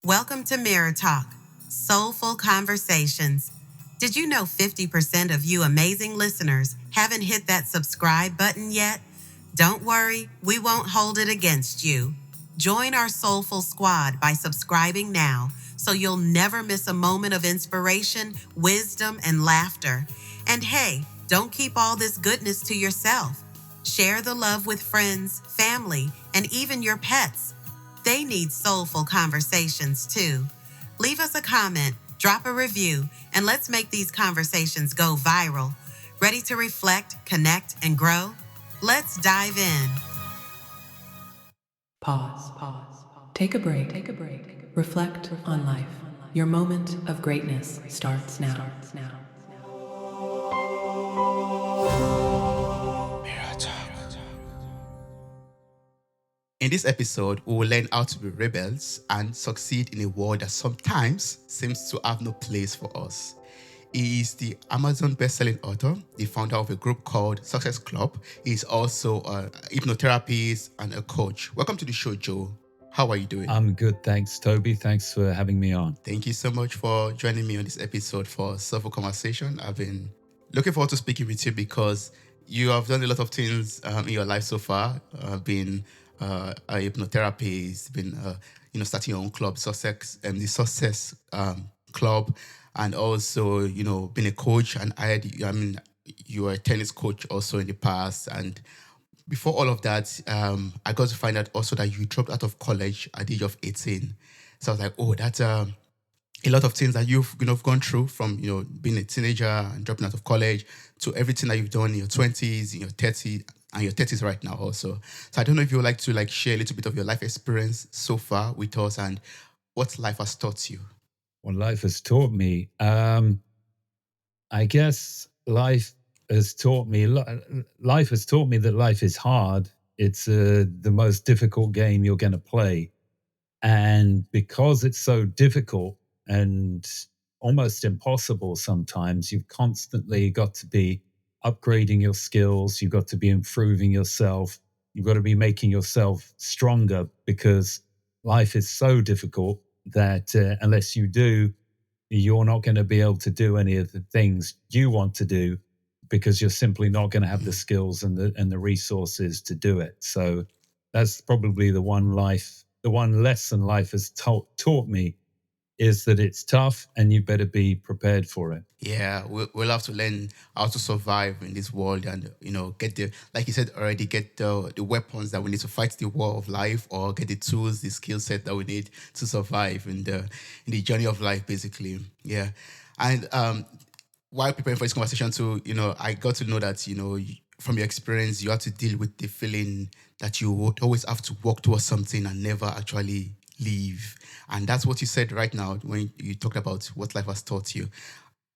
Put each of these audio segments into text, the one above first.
Welcome to Mirror Talk, Soulful Conversations. Did you know 50% of you amazing listeners haven't hit that subscribe button yet? Don't worry, we won't hold it against you. Join our Soulful Squad by subscribing now so you'll never miss a moment of inspiration, wisdom, and laughter. And hey, don't keep all this goodness to yourself. Share the love with friends, family, and even your pets. They need soulful conversations too. Leave us a comment, drop a review, and let's make these conversations go viral. Ready to reflect, connect, and grow? Let's dive in. Pause. Take a break. Reflect on life. Your moment of greatness starts now. In this episode, we will learn how to be rebels and succeed in a world that sometimes seems to have no place for us. He is the Amazon best-selling author, the founder of a group called Success Club. He is also a hypnotherapist and a coach. Welcome to the show, Joe. How are you doing? I'm good, thanks, Toby. Thanks for having me on. Thank you so much for joining me on this episode for Soulful Conversation. I've been looking forward to speaking with you because you have done a lot of things in your life so far. Been a hypnotherapist, been starting your own club, the Success Club, and also being a coach. And you were a tennis coach also in the past. And before all of that, I got to find out also that you dropped out of college at the age of 18. So I was like, oh, that's a lot of things that you've gone through from being a teenager and dropping out of college to everything that you've done in your 20s, in your 30s, and your 30s right now also. So I don't know if you would like to share a little bit of your life experience so far with us and what life has taught you. What life has taught me, I guess life has taught me that life is hard. It's the most difficult game you're going to play. And because it's so difficult and almost impossible sometimes, you've constantly got to be upgrading your skills. You've got to be improving yourself. You've got to be making yourself stronger because life is so difficult that unless you do, you're not going to be able to do any of the things you want to do because you're simply not going to have the skills and the resources to do it. So that's probably the one lesson life has taught me is that it's tough and you better be prepared for it. Yeah, we'll have to learn how to survive in this world and, get like you said already, get the weapons that we need to fight the war of life, or get the tools, the skill set that we need to survive in the journey of life, basically. Yeah. And while preparing for this conversation too, I got to know that, from your experience, you have to deal with the feeling that you would always have to work towards something and never actually leave. And that's what you said right now when you talked about what life has taught you.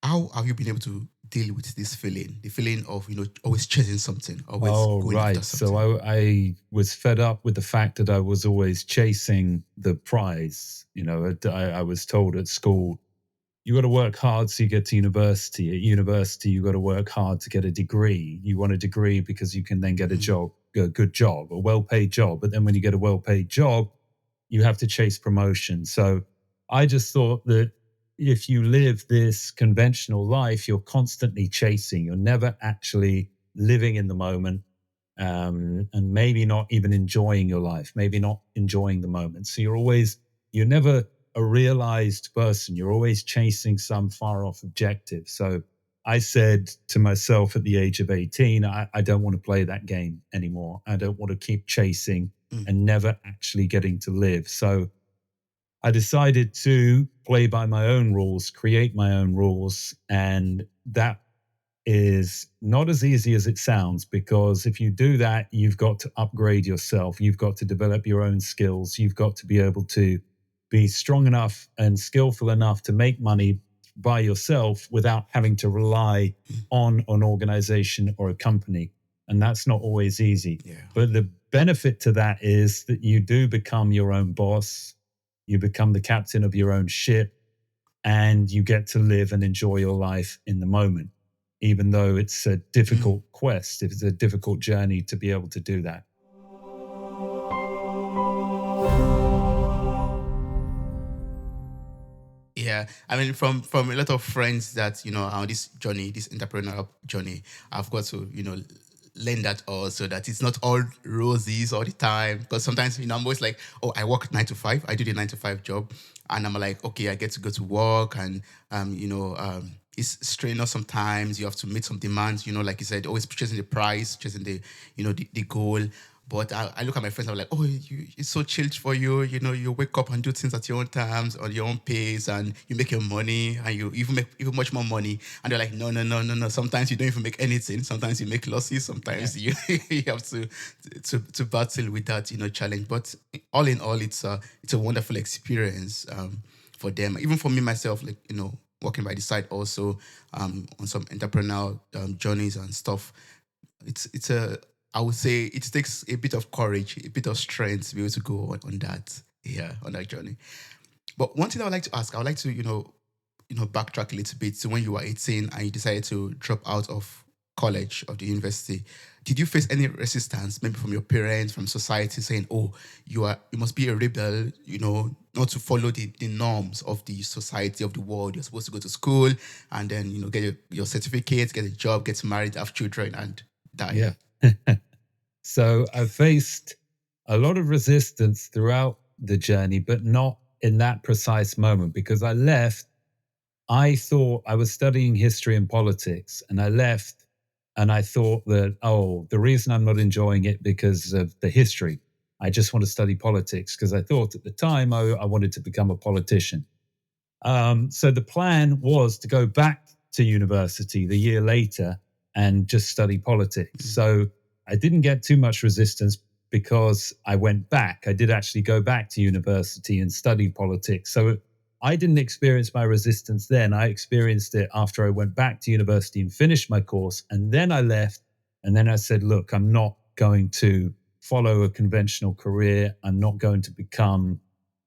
How have you been able to deal with this feeling, the feeling of, always chasing something, always going after something? So I was fed up with the fact that I was always chasing the prize. I was told at school, you got to work hard so you get to university. At university, you got to work hard to get a degree. You want a degree because you can then get a job, a good job, a well-paid job. But then when you get a well-paid job, you have to chase promotion. So I just thought that if you live this conventional life, you're constantly chasing. You're never actually living in the moment, and maybe not even enjoying your life, maybe not enjoying the moment. So you're never a realized person. You're always chasing some far off objective. So I said to myself at the age of 18, I don't want to play that game anymore. I don't want to keep chasing and never actually getting to live. So I decided to play by my own rules, create my own rules. And that is not as easy as it sounds, because if you do that, you've got to upgrade yourself. You've got to develop your own skills. You've got to be able to be strong enough and skillful enough to make money by yourself without having to rely on an organization or a company. And that's not always easy. Yeah. But the benefit to that is that you do become your own boss. You become the captain of your own ship, and you get to live and enjoy your life in the moment, even though it's a difficult quest. It's a difficult journey to be able to do that. Yeah, I mean, from a lot of friends that are on this journey, this entrepreneurial journey, I've got to learn that also, that it's not all roses all the time. Because sometimes I'm always like, oh, I work 9 to 5, I do the 9 to 5 job, and I'm like, okay, I get to go to work, and it's strenuous sometimes. You have to meet some demands, like you said, always chasing the price, chasing the goal. But I look at my friends, I'm like, oh, it's so chilled for you. You wake up and do things at your own times, on your own pace, and you make your money, and you even make even much more money. And they're like, no, no, no, no, no. Sometimes you don't even make anything. Sometimes you make losses. Sometimes you have to battle with that, challenge. But all in all, it's a wonderful experience for them. Even for me myself, like working by the side also on some entrepreneurial journeys and stuff. It's a I would say it takes a bit of courage, a bit of strength to be able to go on that, yeah, on that journey. But one thing I would like to ask, I would like to backtrack a little bit to when you were 18 and you decided to drop out of college, of the university. Did you face any resistance, maybe from your parents, from society, saying, "Oh, you must be a rebel, not to follow the norms of the society, of the world. You're supposed to go to school and then get your certificate, get a job, get married, have children, and die." Yeah. So I faced a lot of resistance throughout the journey, but not in that precise moment because I left. I thought I was studying history and politics, and I left and I thought that, oh, the reason I'm not enjoying it because of the history. I just want to study politics because I thought at the time I wanted to become a politician. So the plan was to go back to university the year later and just study politics. So I didn't get too much resistance because I went back. I did actually go back to university and study politics. So I didn't experience my resistance then. I experienced it after I went back to university and finished my course. And then I left. And then I said, look, I'm not going to follow a conventional career. I'm not going to become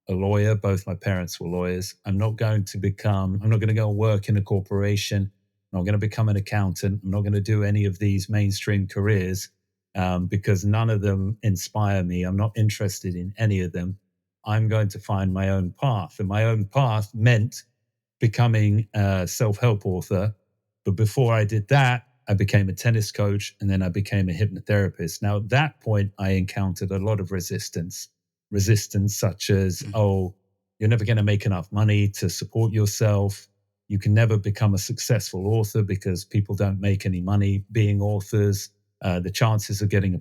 a lawyer. Both my parents were lawyers. I'm not going to go and work in a corporation. I'm not going to become an accountant. I'm not going to do any of these mainstream careers because none of them inspire me. I'm not interested in any of them. I'm going to find my own path. And my own path meant becoming a self-help author. But before I did that, I became a tennis coach and then I became a hypnotherapist. Now, at that point, I encountered a lot of resistance such as, oh, you're never going to make enough money to support yourself. You can never become a successful author because people don't make any money being authors. The chances of getting a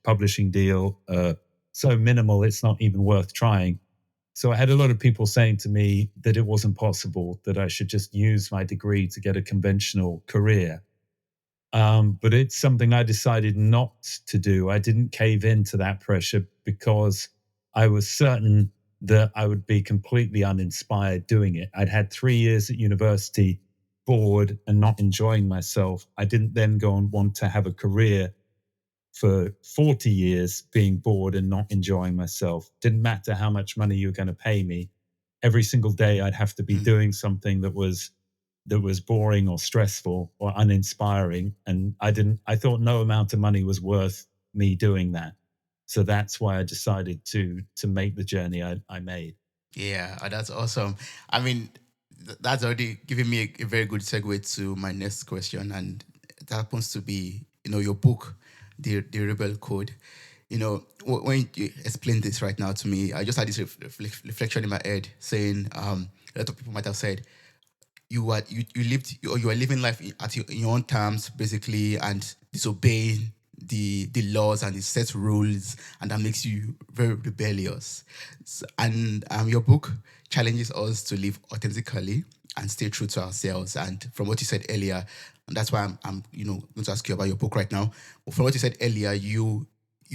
publishing deal are so minimal, it's not even worth trying. So I had a lot of people saying to me that it wasn't possible, that I should just use my degree to get a conventional career. But it's something I decided not to do. I didn't cave into that pressure because I was certain that I would be completely uninspired doing it. I'd had 3 years at university, bored and not enjoying myself. I didn't then go and want to have a career for 40 years being bored and not enjoying myself. Didn't matter how much money you were going to pay me. Every single day I'd have to be doing something that was boring or stressful or uninspiring. And I thought no amount of money was worth me doing that. So that's why I decided to make the journey I made. Yeah, that's awesome. I mean, that's already giving me a very good segue to my next question, and it happens to be, your book, the Rebel Code. When you explain this right now to me, I just had this reflection in my head, saying, a lot of people might have said, you are living life at in your own terms, basically, and disobeying the laws and the set rules, and that makes you very rebellious. And your book challenges us to live authentically and stay true to ourselves. And from what you said earlier, and that's why I'm going to ask you about your book right now. From what you said earlier, you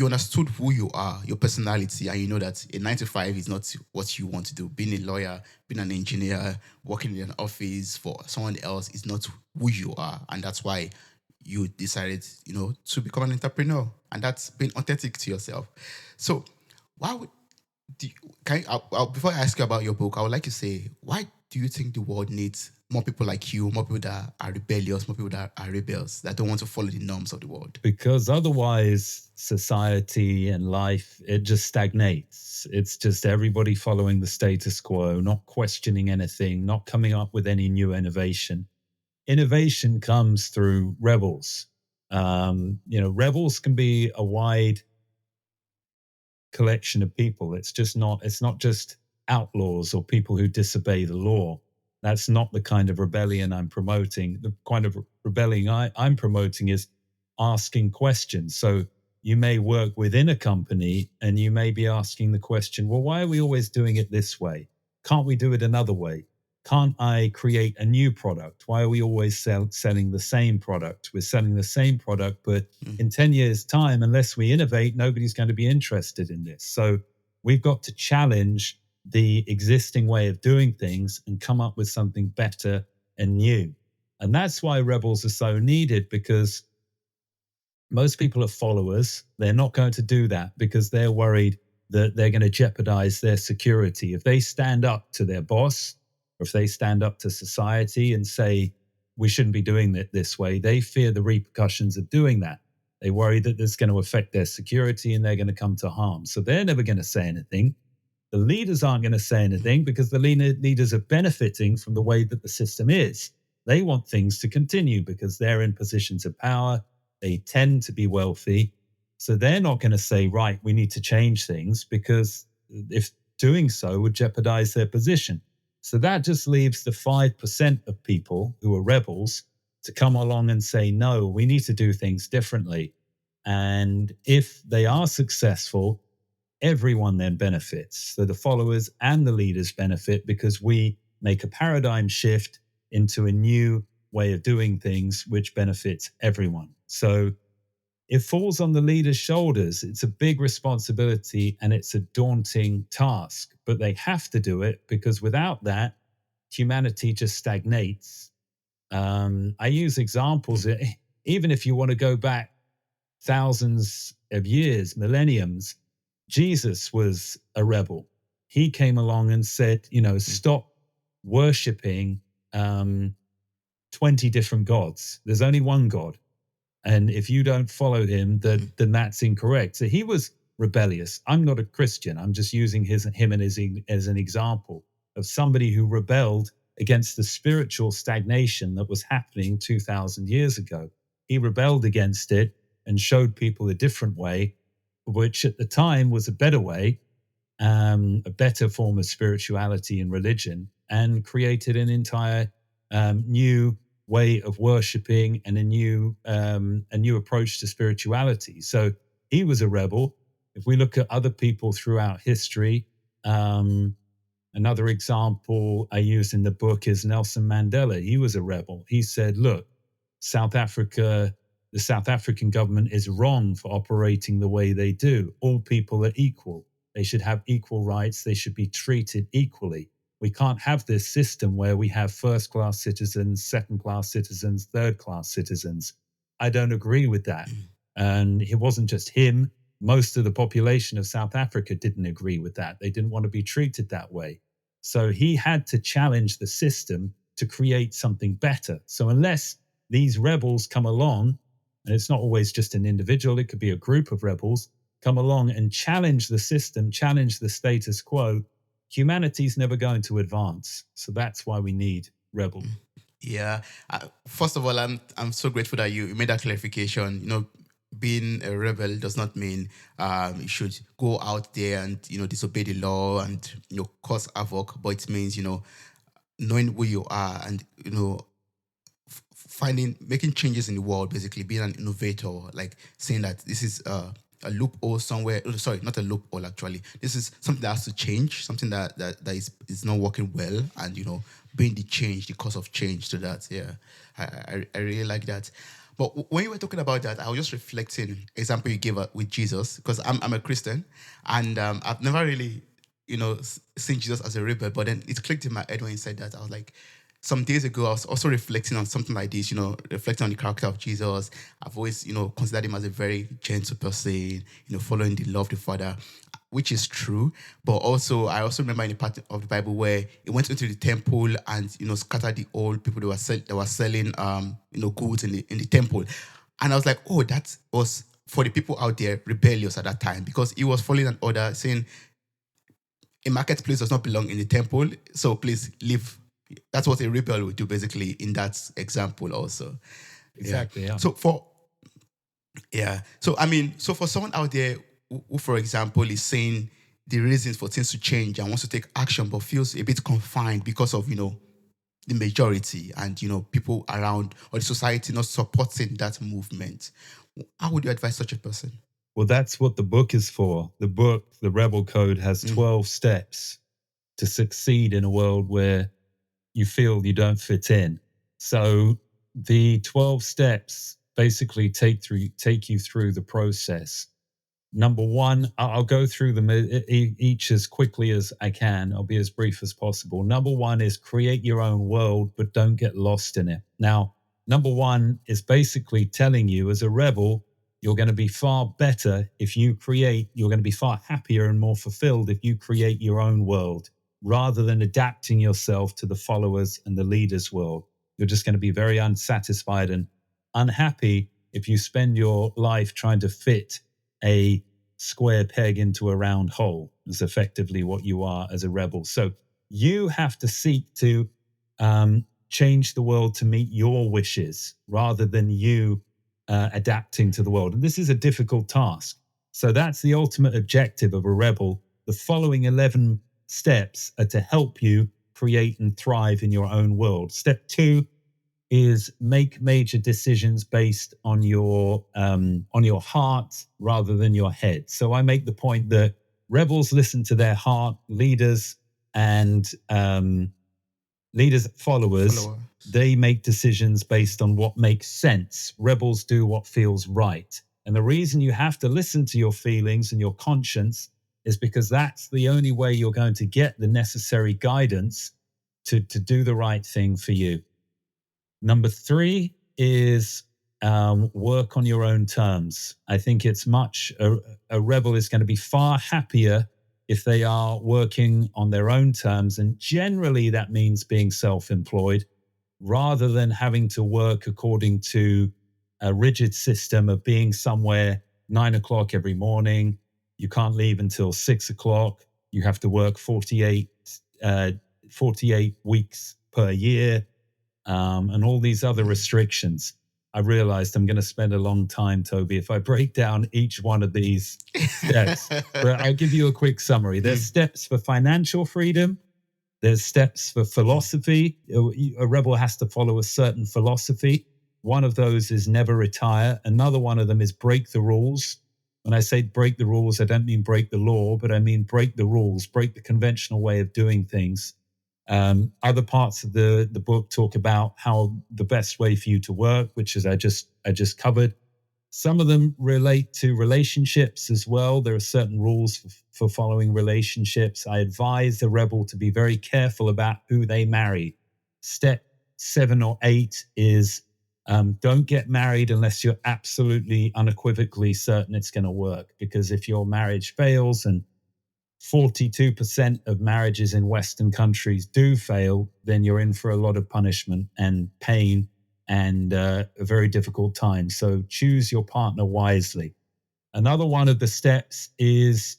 understood who you are, your personality, and you know that a 9 to 5 is not what you want to do. Being a lawyer, being an engineer, working in an office for someone else is not who you are. And that's why you decided, to become an entrepreneur. And that's being authentic to yourself. So why would do you, can you, before I ask you about your book, I would like to say, why do do you think the world needs more people like you, more people that are rebellious, more people that are rebels, that don't want to follow the norms of the world? Because otherwise society and life, it just stagnates. It's just everybody following the status quo, not questioning anything, not coming up with any new innovation. Innovation comes through rebels. Rebels can be a wide collection of people. It's not just outlaws or people who disobey the law. That's not the kind of rebellion I'm promoting. The kind of rebellion I'm promoting is asking questions. So you may work within a company and you may be asking the question, well, why are we always doing it this way? Can't we do it another way? Can't I create a new product? Why are we always selling the same product? We're selling the same product, but in 10 years' time, unless we innovate, nobody's going to be interested in this. So we've got to challenge the existing way of doing things and come up with something better and new. And that's why rebels are so needed, because most people are followers. They're not going to do that because they're worried that they're going to jeopardize their security. If they stand up to their boss, or if they stand up to society and say, we shouldn't be doing it this way, they fear the repercussions of doing that. They worry that it's going to affect their security and they're going to come to harm. So they're never going to say anything. The leaders aren't going to say anything because the leaders are benefiting from the way that the system is. They want things to continue because they're in positions of power. They tend to be wealthy. So they're not going to say, right, we need to change things, because if doing so would jeopardize their position. So that just leaves the 5% of people who are rebels to come along and say, no, we need to do things differently. And if they are successful, everyone then benefits. So the followers and the leaders benefit because we make a paradigm shift into a new way of doing things, which benefits everyone. So it falls on the leader's shoulders. It's a big responsibility and it's a daunting task, but they have to do it because without that, humanity just stagnates. I use examples, even if you want to go back thousands of years, millenniums, Jesus was a rebel. He came along and said, stop worshipping 20 different gods. There's only one God. And if you don't follow him, then that's incorrect. So he was rebellious. I'm not a Christian. I'm just using him as an example of somebody who rebelled against the spiritual stagnation that was happening 2,000 years ago. He rebelled against it and showed people a different way, which at the time was a better way, a better form of spirituality and religion, and created an entire new way of worshipping and a new approach to spirituality. So he was a rebel. If we look at other people throughout history, another example I use in the book is Nelson Mandela. He was a rebel. He said, look, the South African government is wrong for operating the way they do. All people are equal. They should have equal rights. They should be treated equally. We can't have this system where we have first-class citizens, second-class citizens, third-class citizens. I don't agree with that. And it wasn't just him. Most of the population of South Africa didn't agree with that. They didn't want to be treated that way. So he had to challenge the system to create something better. So unless these rebels come along, and it's not always just an individual, it could be a group of rebels, come along and challenge the system, challenge the status quo, humanity's never going to advance. So that's why we need rebels. Yeah. First of all, I'm so grateful that you made that clarification. Being a rebel does not mean you should go out there and disobey the law and cause havoc, but it means knowing who you are and making changes in the world, basically being an innovator, like saying that this is a loophole somewhere. Sorry, not a loophole actually. This is something that has to change, something that is not working well, and being the change, the cause of change to that. Yeah, I really like that. But when you were talking about that, I was just reflecting example you gave with Jesus, because I'm a Christian, and I've never really seen Jesus as a rebel. But then it clicked in my head when you said that. I was like, some days ago, I was also reflecting on something like this, reflecting on the character of Jesus. I've always, considered him as a very gentle person, following the law of the Father. which is true. But also, I also remember in a part of the Bible where it went into the temple and scattered the old people that were selling goods in the temple. And I was like, oh, that was for the people out there rebellious at that time, because it was following an order saying a marketplace does not belong in the temple, so please leave. That's what a rebel would do, basically, in that example also. Exactly. Yeah. So for someone out there who, for example, is saying the reasons for things to change and wants to take action but feels a bit confined because of, the majority and, people around or the society not supporting that movement, how would you advise such a person? Well, that's what the book is for. The book, The Rebel Code, has 12 steps to succeed in a world where you feel you don't fit in. So the 12 steps basically take you through the process. Number one, I'll go through them each as quickly as I can. I'll be as brief as possible. Number one is create your own world, but don't get lost in it. Now, number one is basically telling you, as a rebel, you're going to be far better if you create, you're going to be far happier and more fulfilled if you create your own world, rather than adapting yourself to the followers and the leaders' world. You're just going to be very unsatisfied and unhappy if you spend your life trying to fit a square peg into a round hole, is effectively what you are as a rebel. So you have to seek to change the world to meet your wishes rather than you adapting to the world. And this is a difficult task. So that's the ultimate objective of a rebel. The following 11 steps are to help you create and thrive in your own world. Step 2 is make major decisions based on your heart rather than your head. So I make the point that rebels listen to their heart, leaders and followers. They make decisions based on what makes sense. Rebels do what feels right. And the reason you have to listen to your feelings and your conscience is because that's the only way you're going to get the necessary guidance to do the right thing for you. Number 3 is work on your own terms. I think a rebel is going to be far happier if they are working on their own terms. And generally that means being self-employed rather than having to work according to a rigid system of being somewhere 9 o'clock every morning. You can't leave until 6 o'clock. You have to work 48 weeks per year. And all these other restrictions. I realized I'm going to spend a long time, Toby, if I break down each one of these steps. But I'll give you a quick summary. There's steps for financial freedom. There's steps for philosophy. A rebel has to follow a certain philosophy. One of those is never retire. Another one of them is break the rules. When I say break the rules, I don't mean break the law, but I mean break the rules, break the conventional way of doing things. Other parts of the book talk about how the best way for you to work, which is I just covered. Some of them relate to relationships as well. There are certain rules for following relationships. I advise the rebel to be very careful about who they marry. Step 7 or 8 is don't get married unless you're absolutely unequivocally certain it's going to work. Because if your marriage fails, and 42% of marriages in Western countries do fail, then you're in for a lot of punishment and pain and a very difficult time. So choose your partner wisely. Another one of the steps is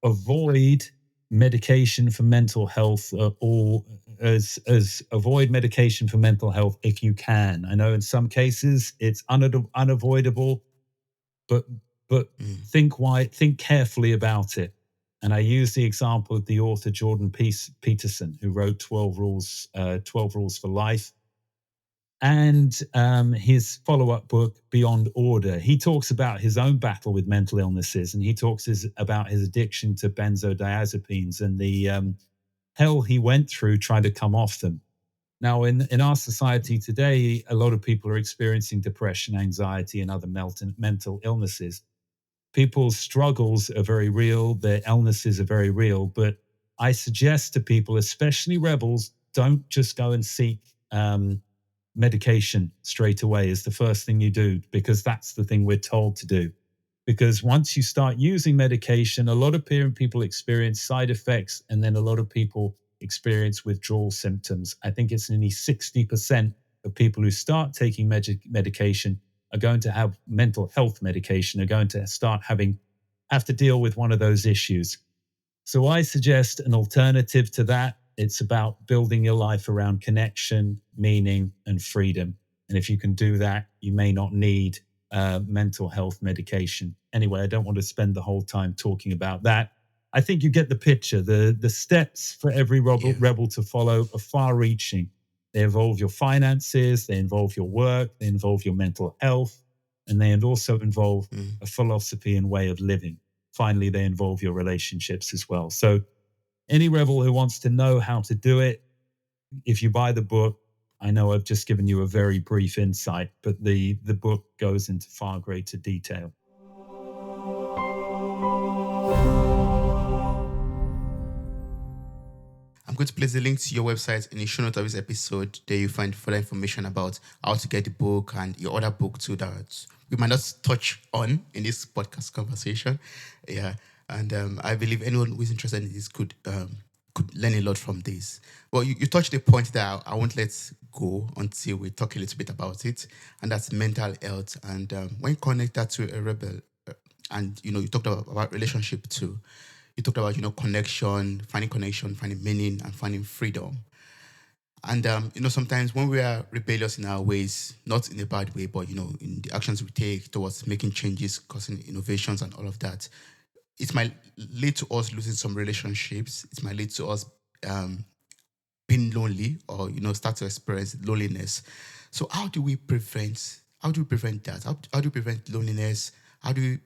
avoid medication for mental health, or avoid medication for mental health if you can. I know in some cases it's unavoidable, but think carefully about it. And I use the example of the author Jordan Peterson, who wrote 12 Rules for Life, and his follow-up book, Beyond Order. He talks about his own battle with mental illnesses, and he talks about his addiction to benzodiazepines and the hell he went through trying to come off them. Now, in our society today, a lot of people are experiencing depression, anxiety, and other mental illnesses. People's struggles are very real. Their illnesses are very real. But I suggest to people, especially rebels, don't just go and seek medication straight away as the first thing you do, because that's the thing we're told to do. because once you start using medication, a lot of people experience side effects, and then a lot of people experience withdrawal symptoms. I think it's nearly 60% of people who start taking medication are going to have mental health medication, are going to have to deal with one of those issues. So I suggest an alternative to that. It's about building your life around connection, meaning, and freedom. And if you can do that, you may not need mental health medication. Anyway, I don't want to spend the whole time talking about that. I think you get the picture. The steps for every rebel to follow are far-reaching. They involve your finances, they involve your work, they involve your mental health, and they also involve a philosophy and way of living. Finally, they involve your relationships as well. So any rebel who wants to know how to do it, if you buy the book, I know I've just given you a very brief insight, but the book goes into far greater detail. I'm going to place the link to your website in the show notes of this episode. There you find further information about how to get the book and your other book too that we might not touch on in this podcast conversation. Yeah, and I believe anyone who is interested in this could learn a lot from this. Well, you touched the point that I won't let go until we talk a little bit about it, and that's mental health. And when you connect that to a rebel, and you talked about relationship too. You talked about, connection, finding meaning, and finding freedom. And, sometimes when we are rebellious in our ways, not in a bad way, but, in the actions we take towards making changes, causing innovations and all of that, it might lead to us losing some relationships. It might lead to us being lonely or, start to experience loneliness. So how do we prevent that? How do we prevent loneliness? How do we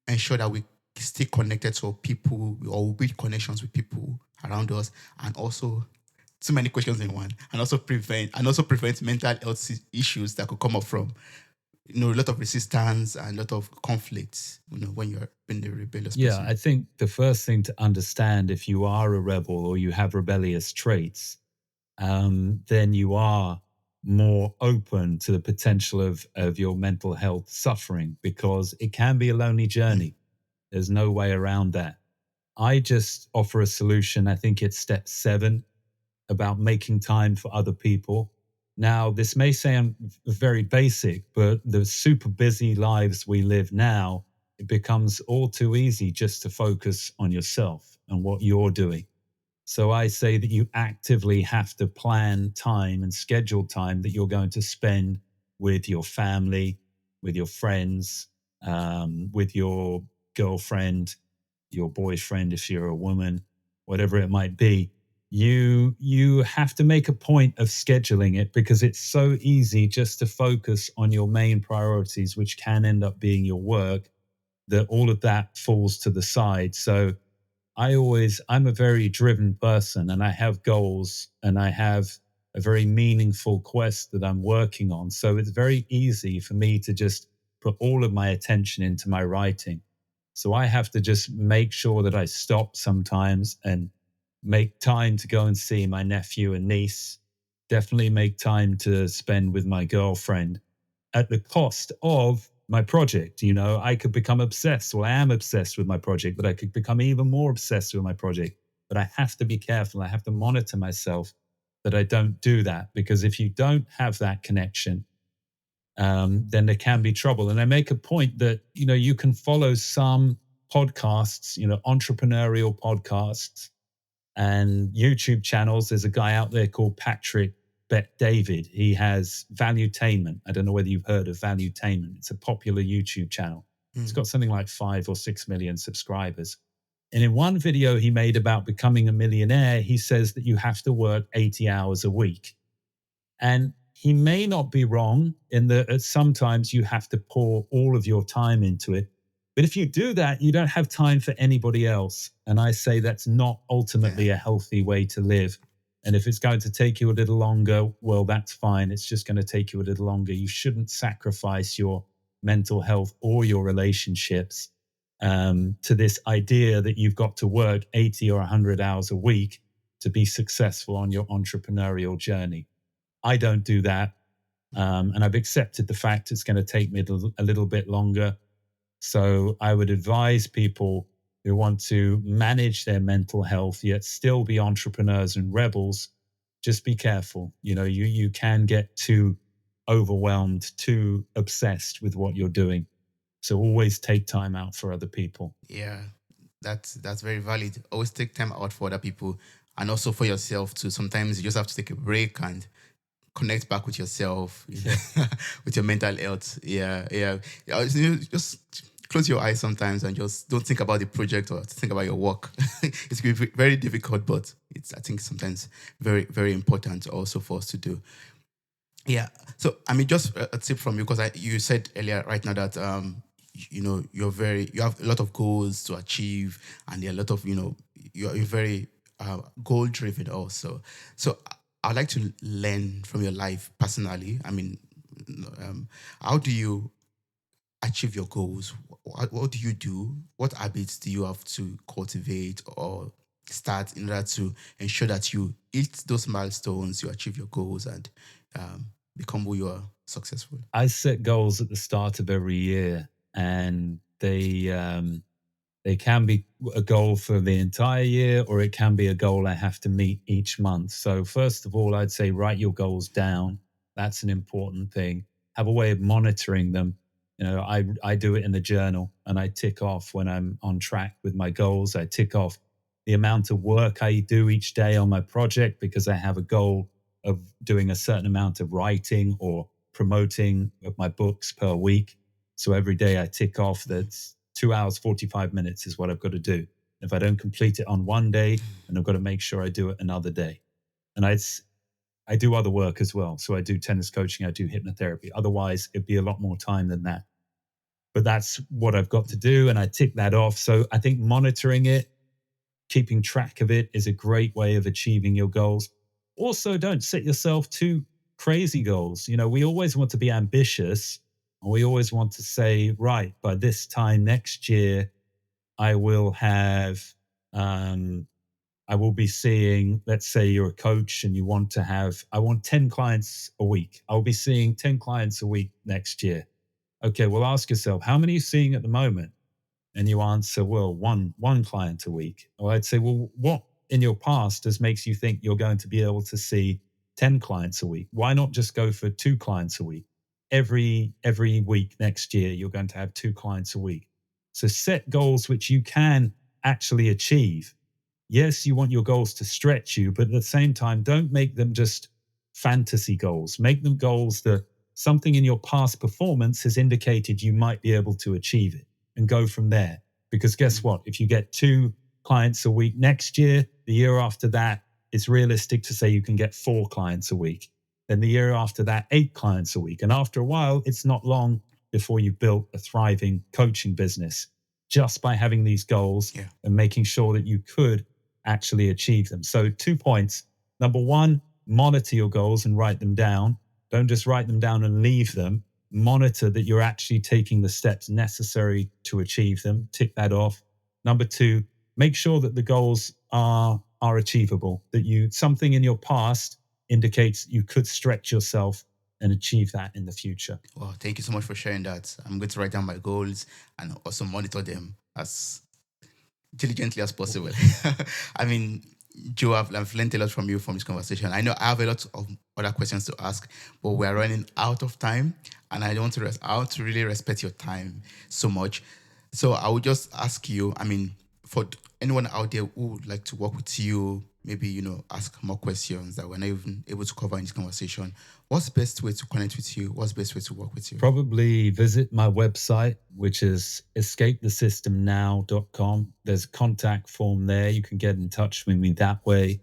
ensure that we stay connected to people or build connections with people around us, and also too many questions in one, and also prevent mental health issues that could come up from a lot of resistance and a lot of conflicts when you're being a rebellious person? I think the first thing to understand, if you are a rebel or you have rebellious traits, then you are more open to the potential of your mental health suffering, because it can be a lonely journey. There's no way around that. I just offer a solution. I think it's step 7, about making time for other people. Now, this may sound very basic, but the super busy lives we live now, it becomes all too easy just to focus on yourself and what you're doing. So I say that you actively have to plan time and schedule time that you're going to spend with your family, with your friends, with your girlfriend, your boyfriend, if you're a woman, whatever it might be. You have to make a point of scheduling it, because it's so easy just to focus on your main priorities, which can end up being your work, that all of that falls to the side. So I'm a very driven person, and I have goals, and I have a very meaningful quest that I'm working on. So it's very easy for me to just put all of my attention into my writing. So I have to just make sure that I stop sometimes and make time to go and see my nephew and niece. Definitely make time to spend with my girlfriend, at the cost of my project. I could become obsessed. Well, I am obsessed with my project, but I could become even more obsessed with my project. But I have to be careful. I have to monitor myself that I don't do that, because if you don't have that connection, then there can be trouble. And I make a point that, you can follow some podcasts, entrepreneurial podcasts and YouTube channels. There's a guy out there called Patrick Bet-David. He has Valuetainment. I don't know whether you've heard of Valuetainment. It's a popular YouTube channel. It's got something like 5 or 6 million subscribers. And in one video he made about becoming a millionaire, he says that you have to work 80 hours a week. And he may not be wrong in that sometimes you have to pour all of your time into it. But if you do that, you don't have time for anybody else. And I say that's not ultimately a healthy way to live. And if it's going to take you a little longer, well, that's fine. It's just going to take you a little longer. You shouldn't sacrifice your mental health or your relationships to this idea that you've got to work 80 or 100 hours a week to be successful on your entrepreneurial journey. I don't do that. And I've accepted the fact it's going to take me a little bit longer. So I would advise people who want to manage their mental health, yet still be entrepreneurs and rebels, just be careful. You can get too overwhelmed, too obsessed with what you're doing. So always take time out for other people. Yeah, that's very valid. Always take time out for other people and also for yourself too. Sometimes you just have to take a break and connect back with yourself, with your mental health. Yeah. Just close your eyes sometimes and just don't think about the project or think about your work. It's going to be very difficult, but it's, I think, sometimes very, very important also for us to do. Yeah. So, I mean, just a tip from you, because you said earlier right now that you have a lot of goals to achieve, and there are a lot of you're very goal driven also. So, I'd like to learn from your life personally. I mean, how do you achieve your goals? What do you do? What habits do you have to cultivate or start in order to ensure that you hit those milestones, you achieve your goals, and um, become who you are successful? I set goals at the start of every year, and they can be a goal for the entire year, or it can be a goal I have to meet each month. So, first of all, I'd say write your goals down. That's an important thing. Have a way of monitoring them. I do it in a journal, and I tick off when I'm on track with my goals. I tick off the amount of work I do each day on my project, because I have a goal of doing a certain amount of writing or promoting of my books per week. So every day I tick off that 2 hours, 45 minutes is what I've got to do. If I don't complete it on one day, then I've got to make sure I do it another day. And I do other work as well. So I do tennis coaching, I do hypnotherapy. Otherwise, it'd be a lot more time than that. But that's what I've got to do, and I tick that off. So I think monitoring it, keeping track of it, is a great way of achieving your goals. Also, don't set yourself too crazy goals. We always want to be ambitious, and we always want to say, right, by this time next year, I will have, I will be seeing, let's say you're a coach and you want to have, I want 10 clients a week. I'll be seeing 10 clients a week next year. Okay, well, ask yourself, how many are you seeing at the moment? And you answer, well, one client a week. Or I'd say, well, what in your past makes you think you're going to be able to see 10 clients a week? Why not just go for 2 clients a week? Every week next year, you're going to have 2 clients a week. So set goals which you can actually achieve. Yes, you want your goals to stretch you, but at the same time, don't make them just fantasy goals. Make them goals that something in your past performance has indicated you might be able to achieve it, and go from there. Because guess what? If you get 2 clients a week next year, the year after that, it's realistic to say you can get 4 clients a week. Then the year after that, 8 clients a week. And after a while, it's not long before you've built a thriving coaching business, just by having these goals and making sure that you could actually achieve them. So 2 points. Number 1, monitor your goals and write them down. Don't just write them down and leave them. Monitor that you're actually taking the steps necessary to achieve them. Tick that off. Number 2, make sure that the goals are achievable, that something in your past indicates you could stretch yourself and achieve that in the future. Well, thank you so much for sharing that. I'm going to write down my goals and also monitor them as diligently as possible. I mean, Joe, I've learned a lot from you from this conversation. I know I have a lot of other questions to ask, but we're running out of time, and I don't want I want to really respect your time so much. So I would just ask you, I mean, for anyone out there who would like to work with you, maybe, ask more questions that we're not even able to cover in this conversation, what's the best way to connect with you? What's the best way to work with you? Probably visit my website, which is escapethesystemnow.com. There's a contact form there. You can get in touch with me that way.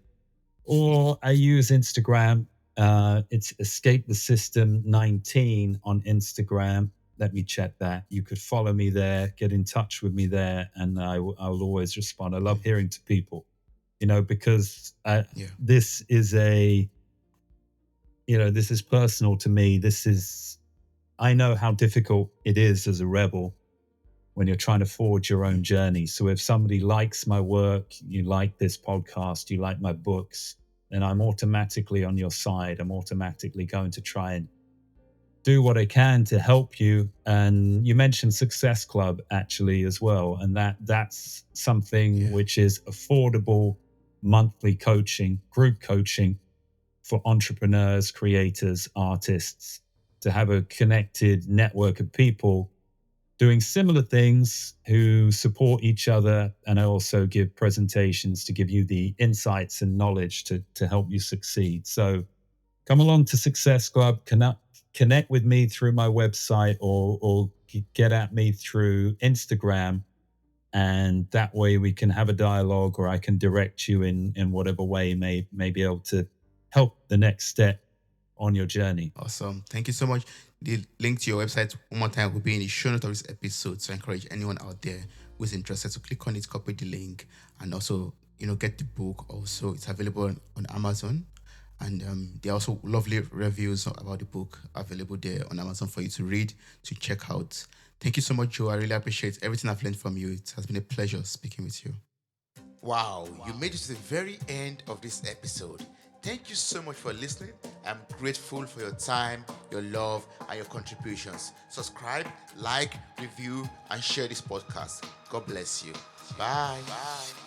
Or I use Instagram. It's Escape the System 19 on Instagram. Let me check that. You could follow me there, get in touch with me there, and I'll always respond. I love hearing to people, because this is this is personal to me. I know how difficult it is as a rebel when you're trying to forge your own journey. So if somebody likes my work, you like this podcast, you like my books, then I'm automatically on your side. I'm automatically going to try and do what I can to help you. And you mentioned Success Club actually as well, and that's something which is affordable monthly coaching, group coaching for entrepreneurs, creators, artists, to have a connected network of people doing similar things who support each other. And I also give presentations to give you the insights and knowledge to help you succeed. So come along to Success Club, connect with me through my website, or get at me through Instagram. And that way we can have a dialogue, or I can direct you in whatever way may be able to help the next step on your journey. Awesome. Thank you so much. The link to your website one more time will be in the show notes of this episode. So I encourage anyone out there who is interested to click on it, copy the link, and also, get the book. Also, it's available on Amazon. And there are also lovely reviews about the book available there on Amazon for you to read, to check out. Thank you so much, Joe. I really appreciate everything I've learned from you. It has been a pleasure speaking with you. Wow, you made it to the very end of this episode. Thank you so much for listening. I'm grateful for your time, your love, and your contributions. Subscribe, like, review, and share this podcast. God bless you. Bye. Bye.